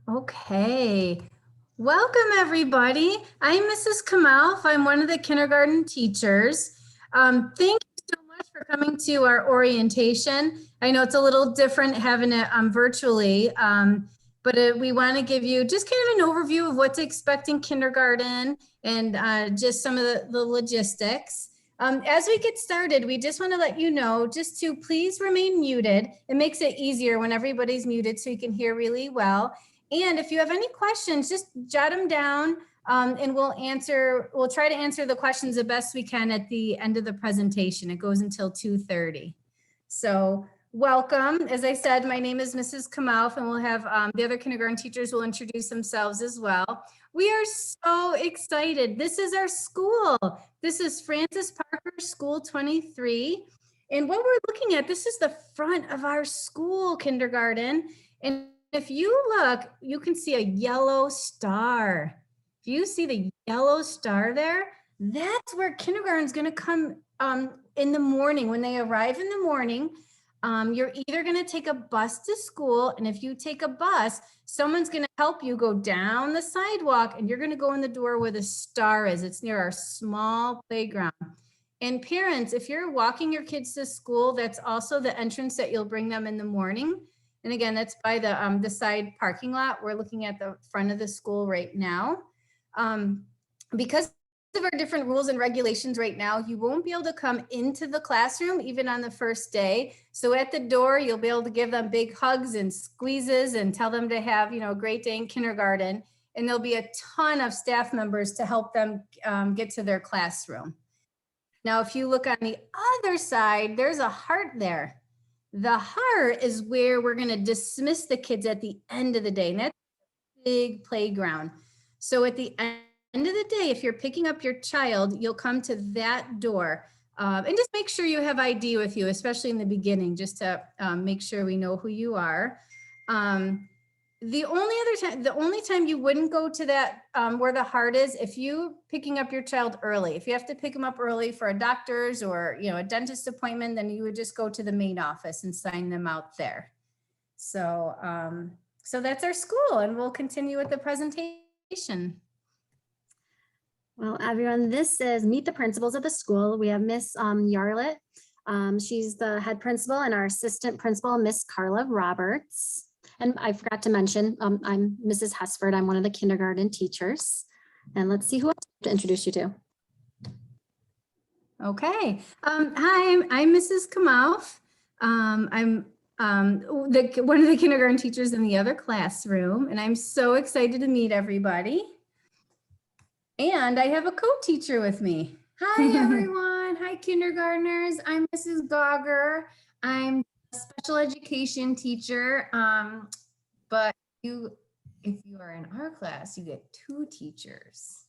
Okay, welcome everybody. I'm Mrs. Kamalf. I'm one of the kindergarten teachers. Thank you so much for coming to our orientation. I know it's a little different having it virtually, but we want to give you just kind of an overview of what to expect in kindergarten and just some of the logistics. As we get started, we just want to let you know just to please remain muted. It makes it easier when everybody's muted so you can hear really well. And if you have any questions, just jot them down and we'll try to answer the questions the best we can at the end of the presentation. It goes until 2:30. So welcome. As I said, my name is Mrs. Kamalf, and we'll have the other kindergarten teachers will introduce themselves as well. We are so excited. This is our school. This is Francis Parker School 23. And what we're looking at, this is the front of our school kindergarten. And if you look, you can see a yellow star. If you see the yellow star there, that's where kindergarten is going to come in the morning. When they arrive in the morning, you're either going to take a bus to school, and if you take a bus, someone's going to help you go down the sidewalk, and you're going to go in the door where the star is. It's near our small playground. And parents, if you're walking your kids to school, that's also the entrance that you'll bring them in the morning. And again, that's by the side parking lot. We're looking at the front of the school right now. Because of our different rules and regulations right now, you won't be able to come into the classroom even on the first day. So at the door, you'll be able to give them big hugs and squeezes and tell them to have, a great day in kindergarten. And there'll be a ton of staff members to help them get to their classroom. Now, if you look on the other side, there's a heart there. The heart is where we're going to dismiss the kids at the end of the day. And that's a big playground. So at the end of the day, if you're picking up your child, you'll come to that door. And just make sure you have ID with you, especially in the beginning, just to make sure we know who you are. The only time you wouldn't go to that where the heart is, if you picking up your child early. If you have to pick them up early for a doctor's or a dentist appointment, then you would just go to the main office and sign them out there. So so that's our school, and we'll continue with the presentation. Well, everyone, this is Meet the Principals of the school. We have Miss Yarlett. She's the head principal, and our assistant principal, Miss Carla Roberts. And I forgot to mention, I'm Mrs. Hesford. I'm one of the kindergarten teachers. And let's see who else to introduce you to. Okay. Hi, I'm Mrs. Kamalf. I'm one of the kindergarten teachers in the other classroom, and I'm so excited to meet everybody. And I have a co-teacher with me. Hi, everyone. Hi, kindergartners. I'm Mrs. Gogger. I'm a special education teacher. But if you are in our class, you get 2 teachers.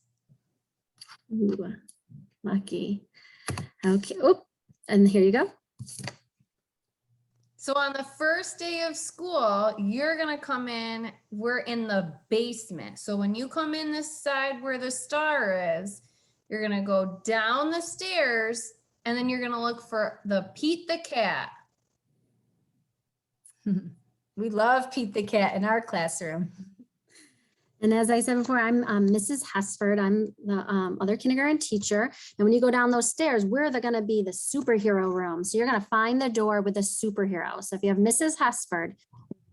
Ooh, lucky. Okay. Oh, and here you go. So on the first day of school, you're going to come in. We're in the basement. So when you come in this side where the star is, you're going to go down the stairs, and then you're going to look for the Pete the cat. We love Pete the cat in our classroom. And as I said before, I'm Mrs. Hesford. I'm the other kindergarten teacher. And when you go down those stairs, we're going to be the superhero room. So you're going to find the door with the superhero. So if you have Mrs. Hesford,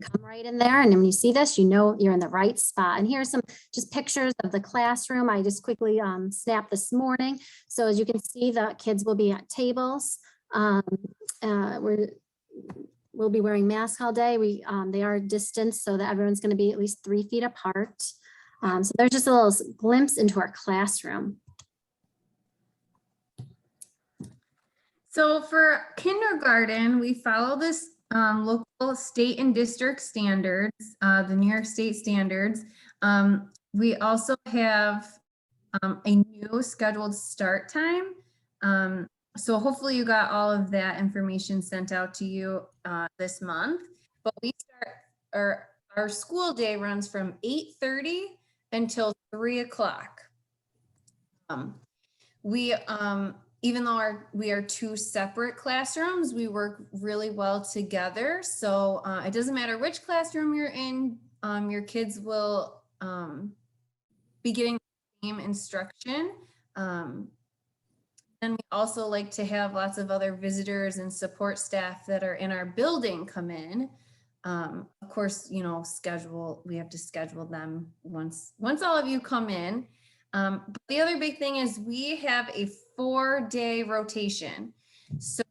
come right in there. And then when you see this, you know you're in the right spot. And here's some just pictures of the classroom I just quickly snapped this morning. So as you can see, the kids will be at tables. We'll be wearing masks all day. They are distanced so that everyone's going to be at least 3 feet apart. So there's just a little glimpse into our classroom. So for kindergarten, we follow this local state and district standards, the New York State standards. We also have a new scheduled start time. So hopefully you got all of that information sent out to you this month. But we start, our school day runs from 8:30 until 3 o'clock. We even though we are two separate classrooms, we work really well together. So it doesn't matter which classroom you're in, your kids will be getting the same instruction. And we also like to have lots of other visitors and support staff that are in our building come in. Of course, you know, we have to schedule them once all of you come in. But the other big thing is we have a 4-day rotation. So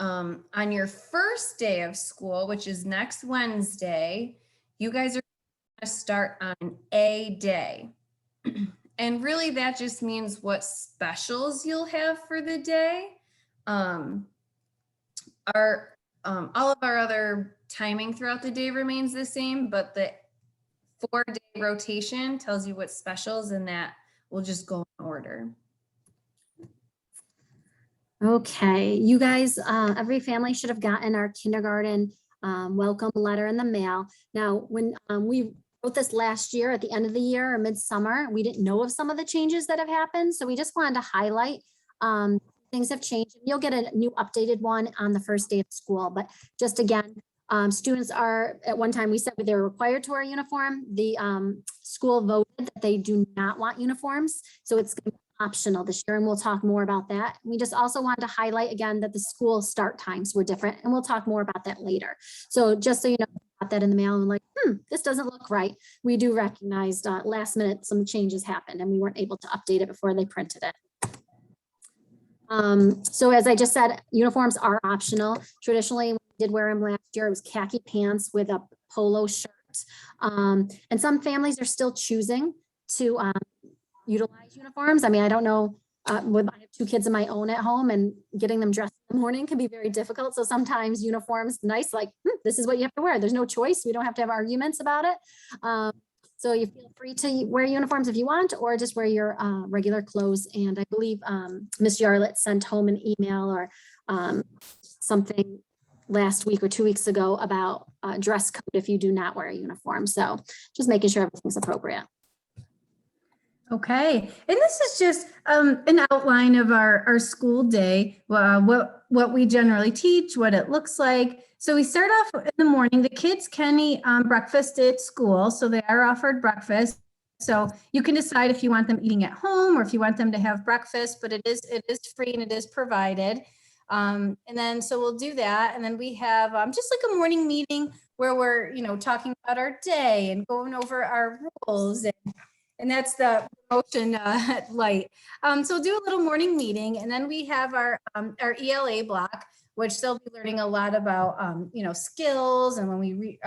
on your first day of school, which is next Wednesday, you guys are going to start on A day. And really that just means what specials you'll have for the day. All of our other timing throughout the day remains the same, but the 4-day rotation tells you what specials, and that will just go in order. Okay, you guys, every family should have gotten our kindergarten welcome letter in the mail. Now, when we wrote this last year at the end of the year or midsummer, we didn't know of some of the changes that have happened. So we just wanted to highlight things have changed. You'll get a new updated one on the first day of school. But just again, students are, at one time we said they were required to wear a uniform. The school voted that they do not want uniforms. So it's going to be optional this year, and we'll talk more about that. We just also wanted to highlight again that the school start times were different, and we'll talk more about that later. So just so you know, got that in the mail and like, this doesn't look right. We do recognize last minute some changes happened and we weren't able to update it before they printed it. So as I just said, uniforms are optional. Traditionally, we did wear them last year. It was khaki pants with a polo shirt. And some families are still choosing to utilize uniforms. I mean, I don't know, I have 2 kids of my own at home, and getting them dressed in the morning can be very difficult. So sometimes uniforms, nice, like, this is what you have to wear. There's no choice. We don't have to have arguments about it. So you feel free to wear uniforms if you want, or just wear your regular clothes. And I believe Ms. Yarlett sent home an email or something last week or 2 weeks ago about dress code if you do not wear a uniform. So just making sure everything's appropriate. Okay, and this is just an outline of our school day, what we generally teach, what it looks like. So we start off in the morning. The kids can eat breakfast at school, so they are offered breakfast. So you can decide if you want them eating at home or if you want them to have breakfast, but it is free and it is provided. And then so we'll do that, and then we have just like a morning meeting where we're talking about our day and going over our rules, and that's the motion light. So we'll do a little morning meeting, and then we have our ELA block, which they'll be learning a lot about skills, and when we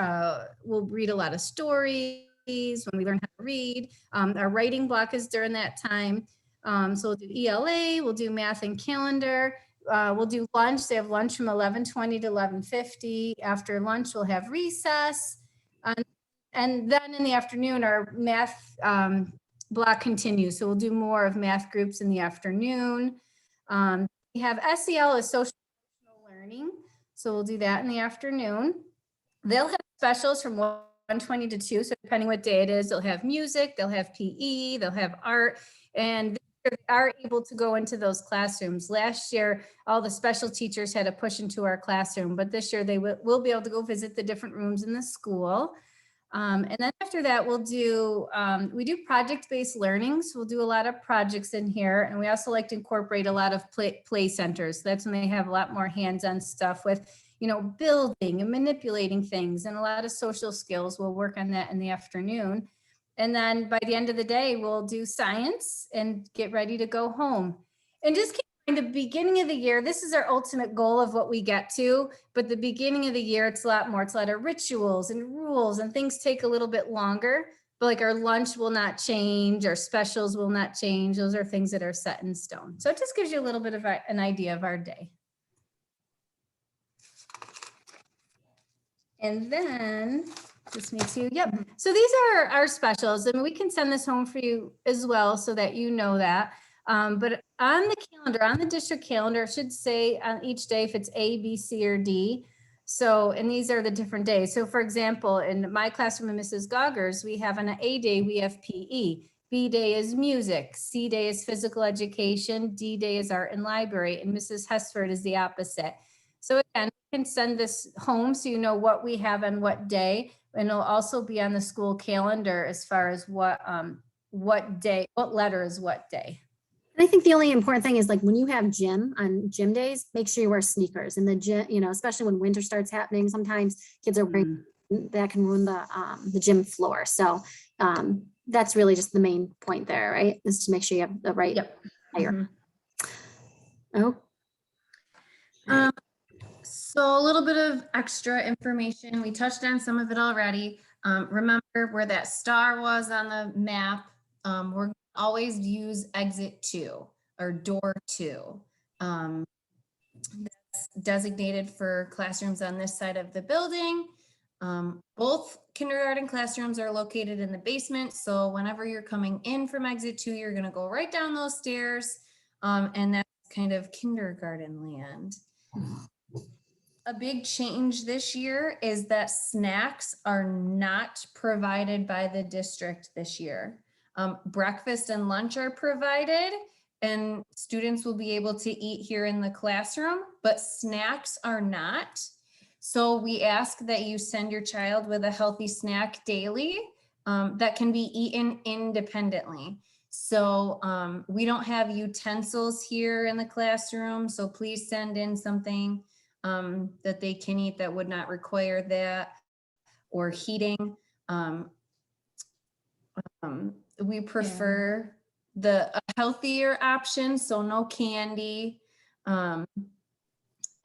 we'll read a lot of stories when we learn how to read. Our writing block is during that time. So we'll do ELA, we'll do math and calendar. We'll do lunch. They have lunch from 11:20 to 11:50. After lunch, we'll have recess. And then in the afternoon, our math block continues. So we'll do more of math groups in the afternoon. We have SEL as social learning. So we'll do that in the afternoon. They'll have specials from 1:20 to 2. So depending what day it is, they'll have music, they'll have PE, they'll have art, and they are able to go into those classrooms. Last year, all the special teachers had to push into our classroom, but this year they will be able to go visit the different rooms in the school. And then after that, we do project-based learning. So we'll do a lot of projects in here. And we also like to incorporate a lot of play centers. That's when they have a lot more hands-on stuff with, building and manipulating things, and a lot of social skills. We'll work on that in the afternoon. And then by the end of the day, we'll do science and get ready to go home. And just keep in the beginning of the year, this is our ultimate goal of what we get to, but the beginning of the year, it's a lot more. It's a lot of rituals and rules, and things take a little bit longer, but like our lunch will not change, our specials will not change. Those are things that are set in stone. So it just gives you a little bit of an idea of our day. And then just need to, yep. So these are our specials, and we can send this home for you as well so that you know that. But on the calendar, on the district calendar, it should say on each day if it's A, B, C, or D. So, and these are the different days. So for example, in my classroom in Mrs. Gogger's, we have on an A day, we have PE. B day is music, C day is physical education, D day is art and library, and Mrs. Hesford is the opposite. So again, you can send this home so you know what we have on what day, and it'll also be on the school calendar as far as what day, what letter is what day. And I think the only important thing is like when you have gym on gym days, make sure you wear sneakers in the gym, you know, especially when winter starts happening. Sometimes kids are wearing, that can ruin the gym floor. So that's really just the main point there, right? Is to make sure you have the right Yep. attire. Oh, So a little bit of extra information. We touched on some of it already. Remember where that star was on the map. We're gonna always use exit 2 or door 2. That's designated for classrooms on this side of the building. Both kindergarten classrooms are located in the basement. So whenever you're coming in from exit 2, you're gonna go right down those stairs. And that's kind of kindergarten land. A big change this year is that snacks are not provided by the district this year. Breakfast and lunch are provided, and students will be able to eat here in the classroom, but snacks are not. So we ask that you send your child with a healthy snack daily that can be eaten independently. So we don't have utensils here in the classroom, so please send in something that they can eat that would not require that or heating. We prefer a healthier option, so no candy.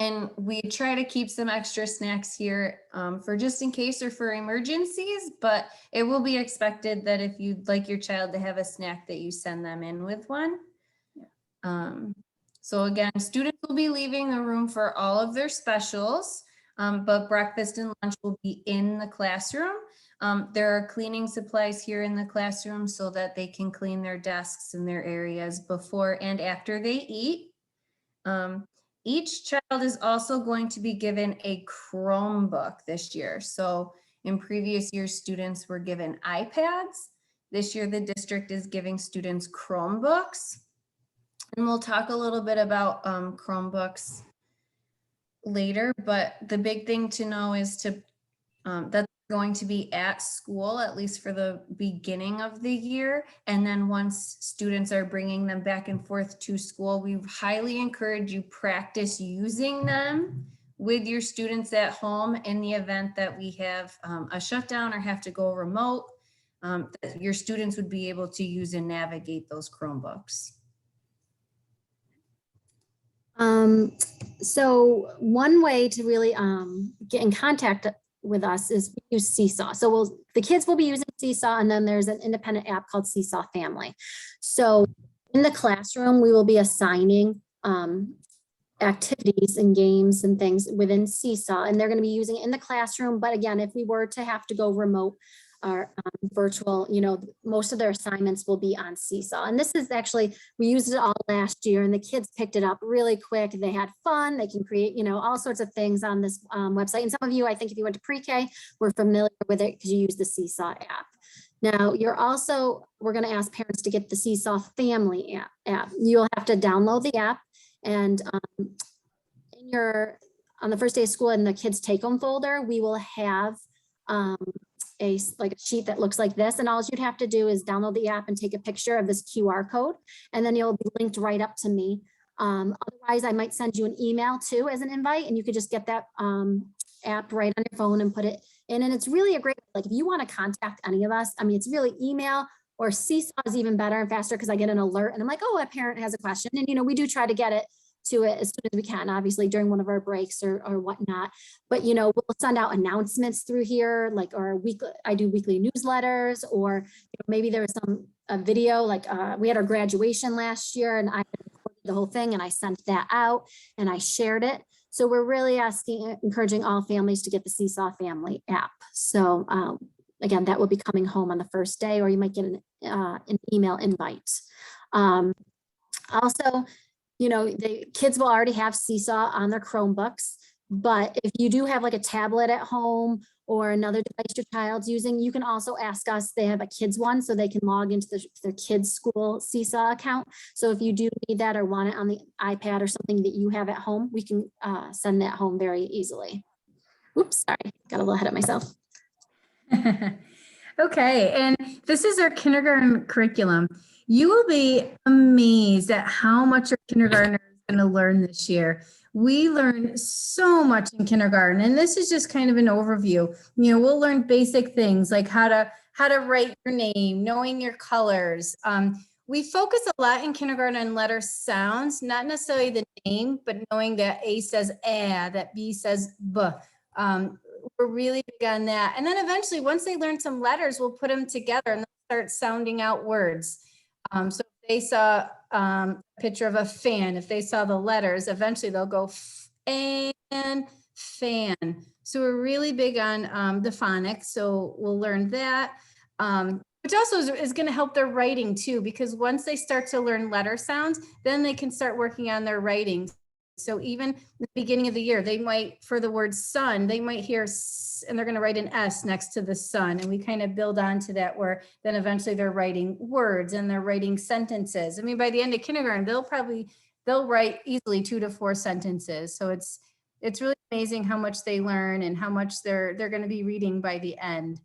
And we try to keep some extra snacks here for just in case or for emergencies, but it will be expected that if you'd like your child to have a snack that you send them in with one. So again, students will be leaving the room for all of their specials, but breakfast and lunch will be in the classroom. There are cleaning supplies here in the classroom so that they can clean their desks and their areas before and after they eat. Each child is also going to be given a Chromebook this year. So in previous years, students were given iPads. This year, the district is giving students Chromebooks. And we'll talk a little bit about Chromebooks later, but the big thing to know is that they're going to be at school, at least for the beginning of the year. And then once students are bringing them back and forth to school, we highly encourage you practice using them with your students at home in the event that we have a shutdown or have to go remote, that your students would be able to use and navigate those Chromebooks. So one way to really get in contact with us is we use Seesaw. So the kids will be using Seesaw, and then there's an independent app called Seesaw Family. So in the classroom, we will be assigning activities and games and things within Seesaw, and they're going to be using it in the classroom. But again, if we were to have to go remote or virtual, you know, most of their assignments will be on Seesaw. And this is actually, we used it all last year and the kids picked it up really quick. They had fun. They can create, you know, all sorts of things on this website. And some of you, I think if you went to pre-K, were familiar with it because you use the Seesaw app. Now we're going to ask parents to get the Seesaw Family app. You'll have to download the app, and on the first day of school in the kids take home folder, we will have a sheet that looks like this, and all you'd have to do is download the app and take a picture of this QR code, and then you'll be linked right up to me. Otherwise, I might send you an email too as an invite, and you could just get that app right on your phone and put it in. And it's really a great, like if you want to contact any of us, I mean, it's really email or Seesaw is even better and faster because I get an alert and I'm like, oh, a parent has a question. And, you know, we do try to get it to it as soon as we can, obviously during one of our breaks or whatnot. But, you know, we'll send out announcements through here, like our weekly, I do weekly newsletters, or you know, maybe there was a video, like we had our graduation last year and I recorded the whole thing and I sent that out and I shared it. So we're really encouraging all families to get the Seesaw Family app. So again, that will be coming home on the first day, or you might get an email invite. Also, you know, the kids will already have Seesaw on their Chromebooks. But if you do have like a tablet at home or another device your child's using, you can also ask us. They have a kids one, so they can log into their kids' school Seesaw account. So if you do need that or want it on the iPad or something that you have at home, we can send that home very easily. Oops, sorry, got a little ahead of myself. Okay, and this is our kindergarten curriculum. You will be amazed at how much your kindergartner is going to learn this year. We learn so much in kindergarten, and this is just kind of an overview. You know, we'll learn basic things like how to write your name, knowing your colors. We focus a lot in kindergarten on letter sounds, not necessarily the name, but knowing that A says A, that B says B. We're really big on that. And then eventually, once they learn some letters, we'll put them together and they'll start sounding out words. So if they saw a picture of a fan, if they saw the letters, eventually they'll go and fan. So we're really big on the phonics. So we'll learn that, which also is going to help their writing too, because once they start to learn letter sounds, then they can start working on their writing. So even the beginning of the year, they might, for the word sun, they might hear and they're going to write an S next to the sun. And we kind of build onto that, where then eventually they're writing words and they're writing sentences. I mean, by the end of kindergarten, they'll write easily 2 to 4 sentences. So it's really amazing how much they learn and how much they're going to be reading by the end.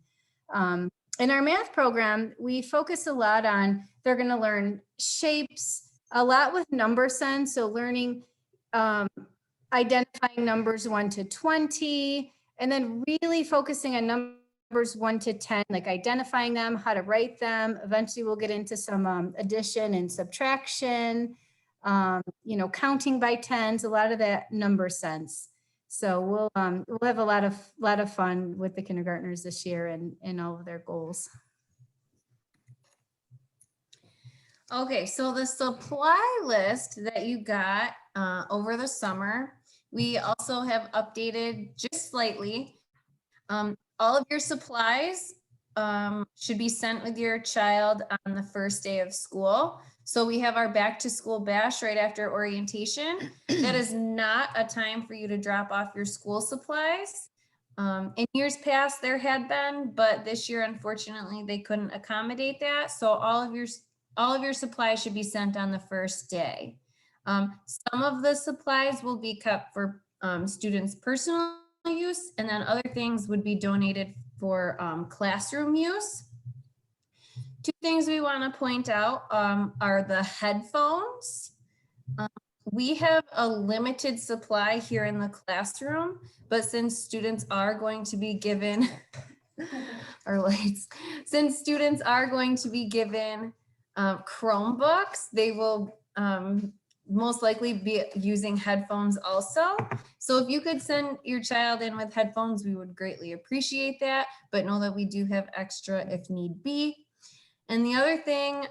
In our math program, we focus a lot on, they're going to learn shapes, a lot with number sense. So learning identifying numbers 1 to 20, and then really focusing on numbers 1 to 10, like identifying them, how to write them. Eventually we'll get into some addition and subtraction, you know, counting by tens, a lot of that number sense. So we'll have a lot of fun with the kindergartners this year and all of their goals. Okay, so the supply list that you got over the summer, we also have updated just slightly. All of your supplies should be sent with your child on the first day of school. So we have our back to school bash right after orientation. That is not a time for you to drop off your school supplies. In years past there had been, but this year, unfortunately, they couldn't accommodate that. So all of your supplies should be sent on the first day. Some of the supplies will be kept for students' personal use, and then other things would be donated for classroom use. 2 things we want to point out are the headphones. We have a limited supply here in the classroom, but since students are going to be given Chromebooks, they will most likely be using headphones also. So if you could send your child in with headphones, we would greatly appreciate that, but know that we do have extra if need be. And the other thing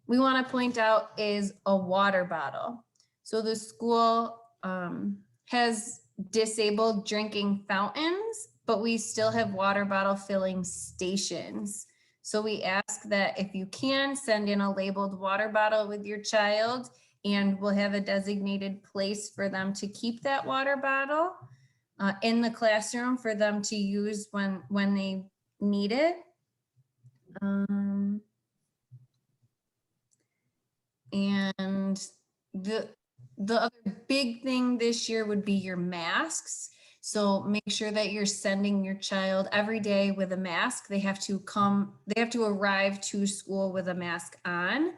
we want to point out is a water bottle. So the school has disabled drinking fountains, but we still have water bottle filling stations. So we ask that if you can, send in a labeled water bottle with your child, and we'll have a designated place for them to keep that water bottle in the classroom for them to use when they need it. And the other big thing this year would be your masks. So make sure that you're sending your child every day with a mask. They have to arrive to school with a mask on.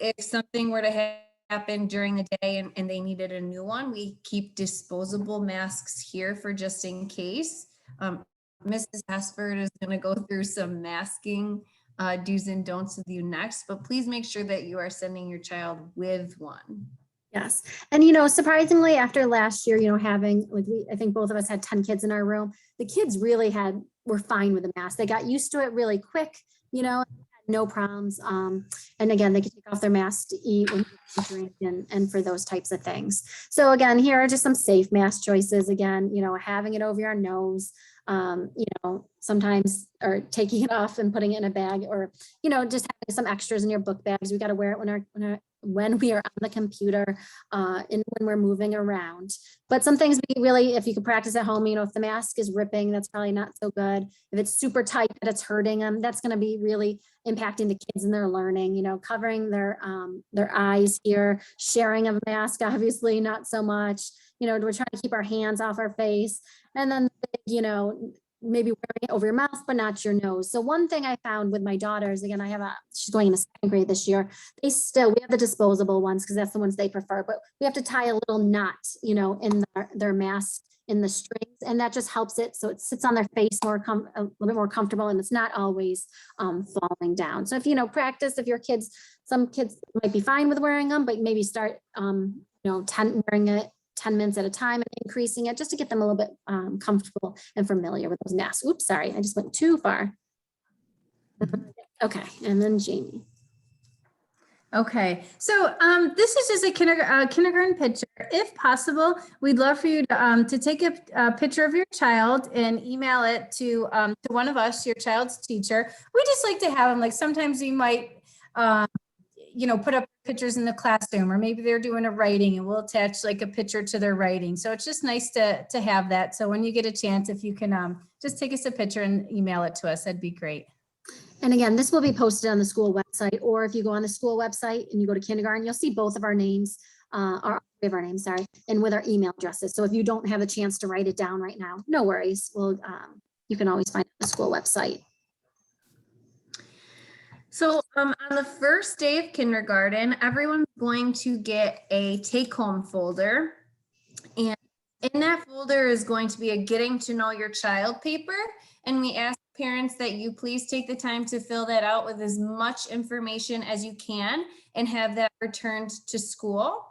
If something were to happen during the day and they needed a new one, we keep disposable masks here for just in case. Mrs. Hasford is going to go through some masking do's and don'ts with you next, but please make sure that you are sending your child with one. Yes. And, you know, surprisingly, after last year, you know, having, like, I think both of us had 10 kids in our room, the kids really were fine with the mask. They got used to it really quick, you know, no problems. And again, they could take off their mask to eat when they drink and for those types of things. So again, here are just some safe mask choices. Again, you know, having it over your nose, you know, sometimes, or taking it off and putting it in a bag, or, you know, just having some extras in your book bags. We got to wear it when when we are on the computer and when we're moving around. But some things we really, if you can practice at home, if the mask is ripping, that's probably not so good. If it's super tight that it's hurting them, that's going to be really impacting the kids in their learning, covering their eyes here, sharing a mask, obviously not so much. We're trying to keep our hands off our face. And then, maybe wearing it over your mouth, but not your nose. So one thing I found with my daughters, again, she's going into second grade this year. We have the disposable ones because that's the ones they prefer, but we have to tie a little knot, in their mask in the strings. And that just helps it. So it sits on their face a little bit more comfortable, and it's not always falling down. So if, practice, if your kids, some kids might be fine with wearing them, but maybe start, wearing it 10 minutes at a time and increasing it just to get them a little bit comfortable and familiar with those masks. Oops, sorry, I just went too far. Okay, and then Jamie. Okay, so this is just a kindergarten picture. If possible, we'd love for you to take a picture of your child and email it to one of us, your child's teacher. We just like to have them, like sometimes you might put up pictures in the classroom, or maybe they're doing a writing and we'll attach like a picture to their writing. So it's just nice to have that. So when you get a chance, if you can just take us a picture and email it to us, that'd be great. And again, this will be posted on the school website, or if you go on the school website and you go to kindergarten, you'll see both of our names, and with our email addresses. So if you don't have a chance to write it down right now, no worries. You can always find it on the school website. So on the first day of kindergarten, everyone's going to get a take-home folder. And in that folder is going to be a getting to know your child paper. And we ask parents that you please take the time to fill that out with as much information as you can and have that returned to school.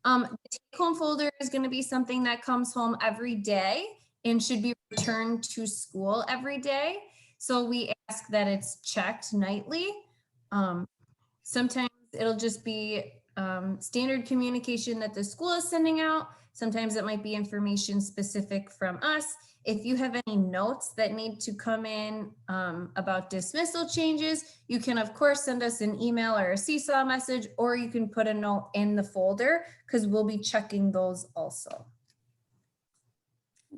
The take-home folder is going to be something that comes home every day and should be returned to school every day. So we ask that it's checked nightly. Sometimes it'll just be standard communication that the school is sending out. Sometimes it might be information specific from us. If you have any notes that need to come in about dismissal changes, you can of course send us an email or a seesaw message, or you can put a note in the folder because we'll be checking those also.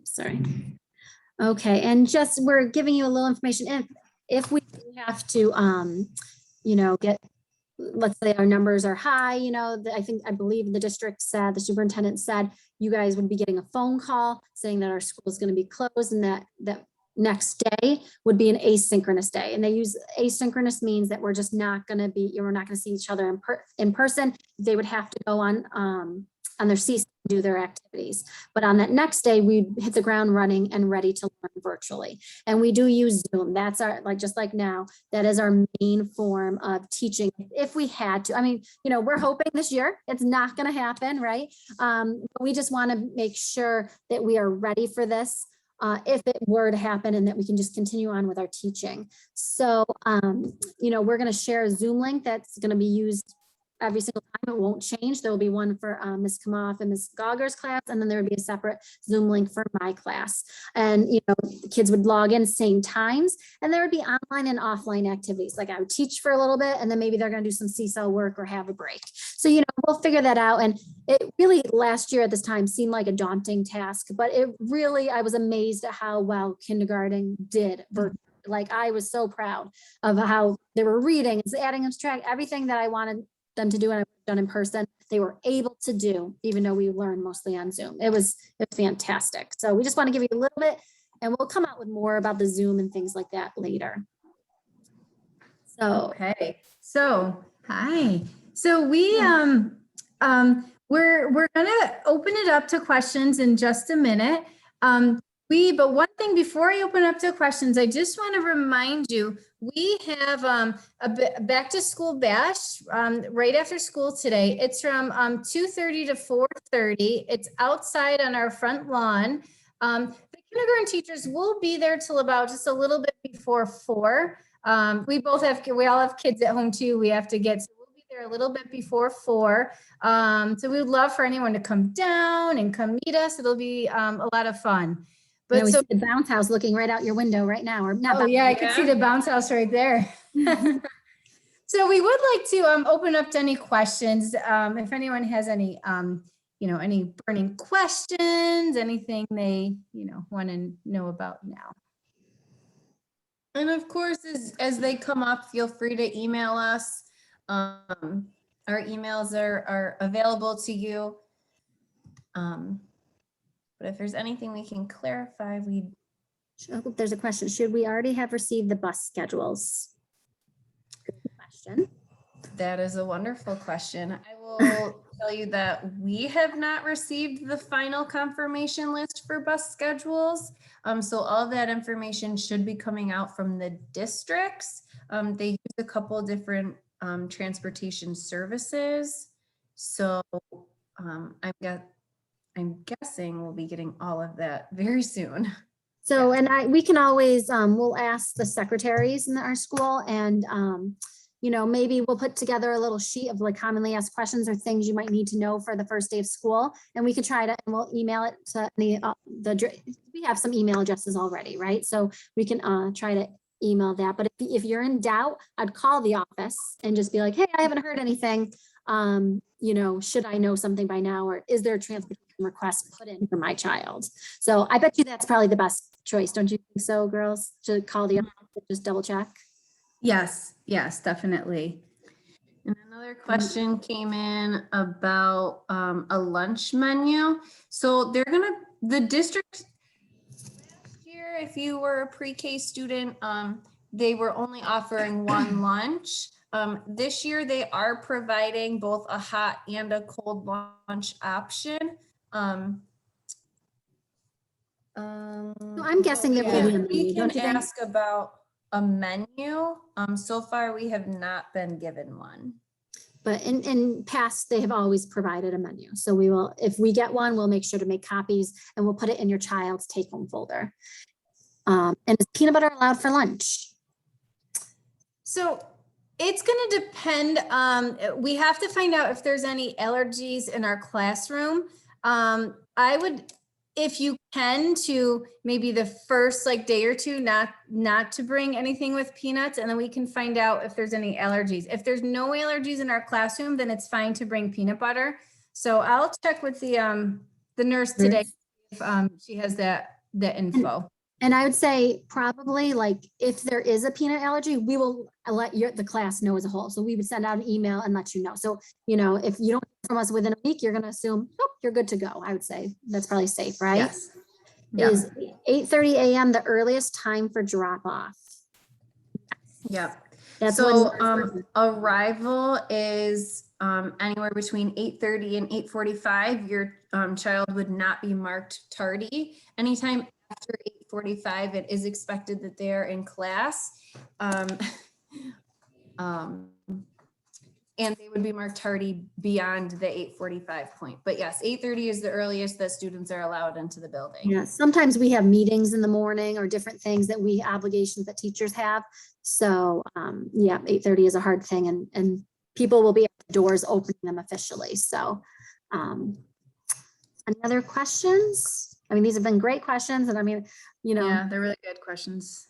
Sorry. Okay, and just we're giving you a little information. If we have to, get, let's say our numbers are high, I believe the district said, the superintendent said, you guys would be getting a phone call saying that our school is going to be closed, and that next day would be an asynchronous day. And they use asynchronous means that we're just not going to see each other in person. They would have to go on their CC do their activities. But on that next day, we hit the ground running and ready to learn virtually. And we do use Zoom. That's our, just like now, that is our main form of teaching. If we had to, we're hoping this year it's not going to happen, right? But we just want to make sure that we are ready for this. If it were to happen, and that we can just continue on with our teaching. So, we're going to share a Zoom link that's going to be used every single time. It won't change. There will be one for Ms. Kamoff and Ms. Gauger's class, and then there would be a separate Zoom link for my class. And, the kids would log in same times, and there would be online and offline activities. Like I would teach for a little bit, and then maybe they're going to do some seesaw work or have a break. So, we'll figure that out. And it really last year at this time seemed like a daunting task, but I was amazed at how well kindergarten did. Like I was so proud of how they were reading and adding and subtracting, everything that I wanted them to do and I've done in person, they were able to do, even though we learned mostly on Zoom. It was fantastic. So we just want to give you a little bit, and we'll come out with more about the Zoom and things like that later. So okay. So hi. So we we're gonna open it up to questions in just a minute. But one thing before I open up to questions, I just want to remind you, we have a back to school bash right after school today. It's from 2:30 to 4:30. It's outside on our front lawn. The kindergarten teachers will be there till about just a little bit before 4. We all have kids at home too. We have to get, so we'll be there a little bit before 4. So we would love for anyone to come down and come meet us. It'll be a lot of fun. But we see the bounce house looking right out your window right now, or not? Oh yeah, I could see the bounce house right there. So we would like to open up to any questions. If anyone has any, any burning questions, anything they, want to know about now. And of course, as they come up, feel free to email us. Our emails are available to you. But if there's anything we can clarify, Oh, there's a question. Should we already have received the bus schedules? Good question. that is a wonderful question. I will tell you that we have not received the final confirmation list for bus schedules. So all of that information should be coming out from the districts. They use a couple different transportation services. So I'm guessing we'll be getting all of that very soon. So, and we can always, we'll ask the secretaries in our school and, maybe we'll put together a little sheet of like commonly asked questions or things you might need to know for the first day of school. And we can try to, and we'll email it to any, we have some email addresses already, right? So we can try to email that. But if you're in doubt, I'd call the office and just be like, hey, I haven't heard anything. Should I know something by now? Or is there a transportation request put in for my child? So I bet you that's probably the best choice. Don't you think so, girls? To call the office, just double check. Yes, definitely. And another question came in about a lunch menu. So the district last year, if you were a pre-K student, they were only offering one lunch. This year they are providing both a hot and a cold lunch option. I'm guessing there will be a menu, We don't can you think? ask about a menu. So far we have not been given one. But in past, they have always provided a menu. So we will, if we get one, we'll make sure to make copies and we'll put it in your child's take-home folder. And is peanut butter allowed for lunch? So it's going to depend. We have to find out if there's any allergies in our classroom. I would, if you can, to maybe the first day or two, not to bring anything with peanuts, and then we can find out if there's any allergies. If there's no allergies in our classroom, then it's fine to bring peanut butter. So I'll check with the nurse today if she has that info. And I would say probably if there is a peanut allergy, we will let the class know as a whole. So we would send out an email and let you know. So, if you don't hear from us within a week, you're going to assume, oh, you're good to go. I would say that's probably safe, right? Yes. Yeah. Is 8:30 a.m. the earliest time for drop off? Yep. That's So when arrival is anywhere between 8:30 and 8:45. Your child would not be marked tardy. Anytime after 8:45, it is expected that they are in class. And they would be marked tardy beyond the 8:45 point. But yes, 8:30 is the earliest that students are allowed into the building. Yeah, sometimes we have meetings in the morning or different things that obligations that teachers have. So 8:30 is a hard thing and people will be at the doors opening them officially. So any other questions? I mean, these have been great questions and Yeah, they're really good questions.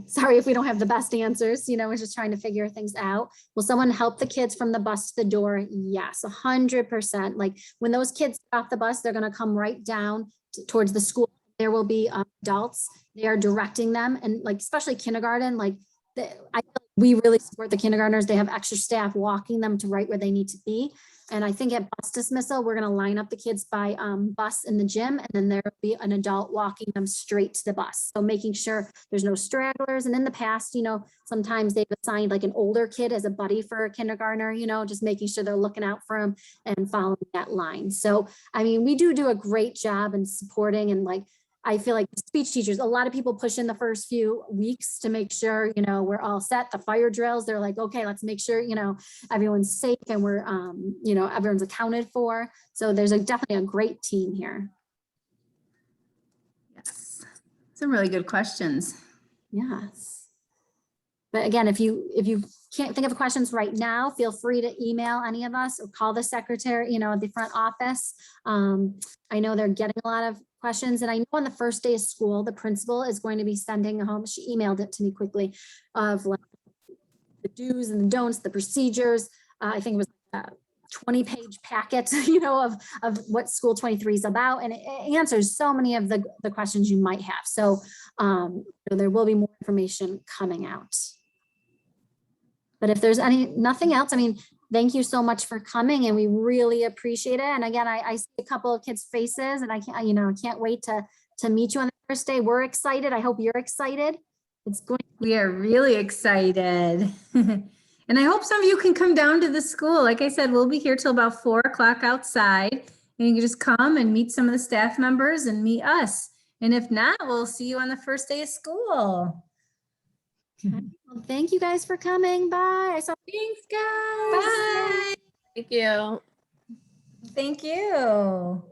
Sorry if we don't have the best answers, we're just trying to figure things out. Will someone help the kids from the bus to the door? Yes, 100%. When those kids get off the bus, they're going to come right down towards the school. There will be adults. They are directing them. And especially kindergarten, we really support the kindergartners. They have extra staff walking them to right where they need to be. And I think at bus dismissal, we're going to line up the kids by bus in the gym, and then there will be an adult walking them straight to the bus. So making sure there's no stragglers. And in the past, sometimes they've assigned an older kid as a buddy for a kindergartner, just making sure they're looking out for them and following that line. So, we do a great job in supporting and I feel like speech teachers, a lot of people push in the first few weeks to make sure, we're all set. The fire drills, they're like, okay, let's make sure, everyone's safe and we're, everyone's accounted for. So there's definitely a great team here. Yes. Some really good questions. Yes. But again, if you can't think of questions right now, feel free to email any of us or call the secretary, at the front office. I know they're getting a lot of questions. And I know on the first day of school, the principal is going to be sending home, she emailed it to me quickly, of the do's and the don'ts, the procedures. I think it was a 20-page packet, of what School 23 is about, and it answers so many of the questions you might have. So there will be more information coming out. But if there's nothing else, I mean, thank you so much for coming, and we really appreciate it. And again, I see a couple of kids' faces, and I can't wait to meet you on the first day. We're excited. I hope you're excited. We are really excited. And I hope some of you can come down to the school. Like I said, we'll be here till about 4 o'clock outside. And you can just come and meet some of the staff members and meet us. And if not, we'll see you on the first day of school. Well, thank you guys for coming. Bye. Thanks, guys. Thank you. Thank you.